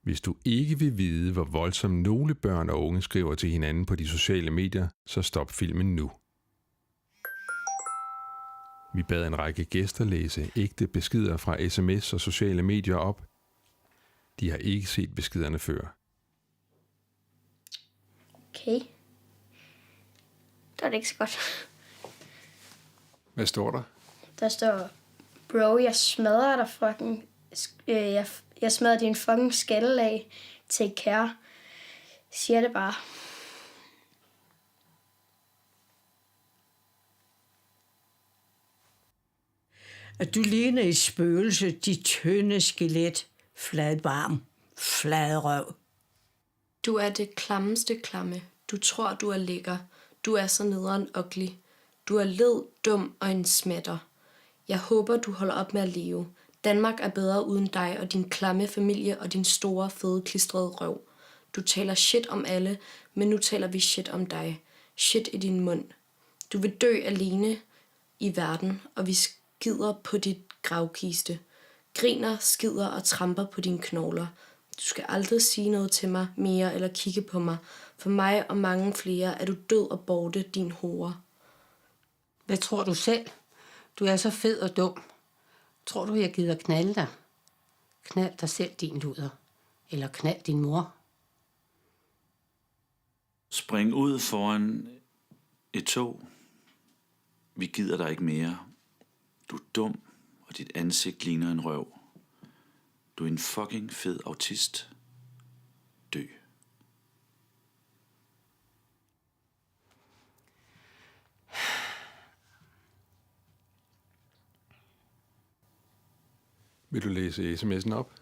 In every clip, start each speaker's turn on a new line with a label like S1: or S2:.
S1: Hvis du ikke vil vide, hvor voldsomt nogle børn og unge skriver til hinanden på de sociale medier, så stop filmen nu. Vi bad en række gæster læse ægte beskeder fra sms og sociale medier op. De har ikke set beskederne før.
S2: Okay. Det var det ikke så godt.
S1: Hvad står der?
S2: Der står, bro, jeg smadrer dig fucking... Jeg smadrer din fucking skalle af. Take care. Siger det bare.
S3: At du ligner et spøgelse, dit tynde skelet, fladbarm, fladrøv.
S4: Du er det klammeste klamme. Du tror, du er lækker. Du er så nederen ugly. Du er led, dum og en smætter. Jeg håber, du holder op med at leve. Danmark er bedre uden dig og din klamme familie og din store, fede, klistrede røv. Du taler shit om alle, men nu taler vi shit om dig. Shit i din mund. Du vil dø alene i verden, og vi skider på dit gravkiste. Griner, skider og tramper på dine knogler. Du skal aldrig sige noget til mig mere eller kigge på mig. For mig og mange flere er du død og borte, din hore.
S3: Hvad tror du selv? Du er så fed og dum. Tror du, jeg gider knalde dig? Knald dig selv, din luder. Eller knald din mor.
S5: Spring ud foran et tog. Vi gider dig ikke mere. Du er dum, og dit ansigt ligner en røv. Du er en fucking fed autist. Dø.
S1: Vil du læse sms'en op?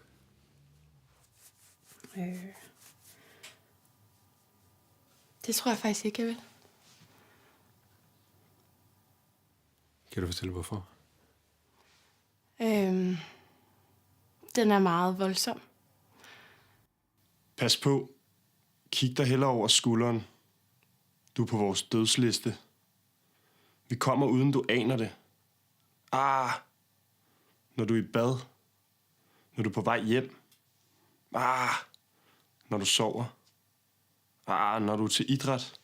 S4: Det tror jeg faktisk ikke, jeg vil.
S1: Kan du fortælle, hvorfor?
S4: Den er meget voldsom.
S6: Pas på. Kig dig hellere over skulderen. Du er på vores dødsliste. Vi kommer uden du aner det. Når du er i bad. Når du er på vej hjem. Når du sover. Når du er til idræt.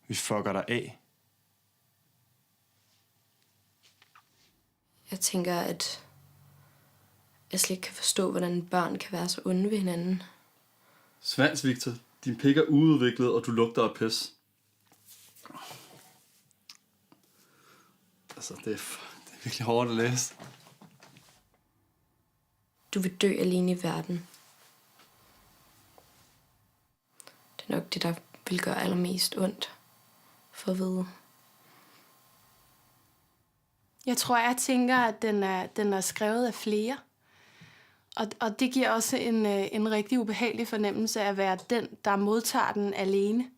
S6: Vi fucker dig af.
S4: Jeg tænker, at jeg slet ikke kan forstå, hvordan børn kan være så onde ved hinanden.
S7: Svans, Victor. Din pik er uudviklet, og du lugter af pis. Altså, det er virkelig hårdt at læse.
S4: Du vil dø alene i verden. Det er nok det, der vil gøre allermest ondt for at vide.
S8: Jeg tænker, at den er skrevet af flere. Og det giver også en rigtig ubehagelig fornemmelse af at være den, der modtager den alene.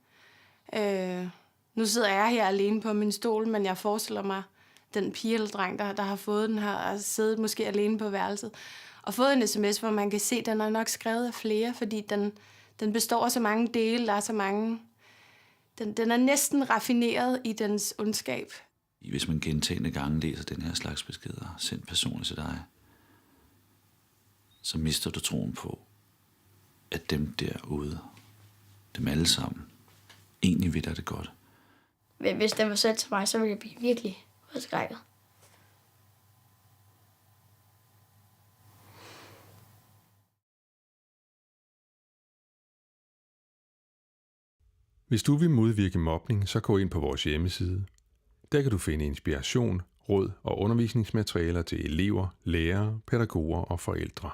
S8: Nu sidder jeg her alene på min stol, men jeg forestiller mig, den pige eller dreng, der har fået den her, og siddet måske alene på værelset, og fået en sms, hvor man kan se, at den er nok skrevet af flere, fordi den består af så mange dele, der er så mange... Den er næsten raffineret i dens ondskab.
S5: Hvis man gentagne gange læser den her slags beskeder, sendt personligt til dig, så mister du troen på, at dem derude, dem alle sammen, egentlig vil det godt.
S2: Hvis den var sendt til mig, så ville jeg blive virkelig forskrækket.
S1: Hvis du vil modvirke mobning, så gå ind på vores hjemmeside. Der kan du finde inspiration, råd og undervisningsmaterialer til elever, lærere, pædagoger og forældre.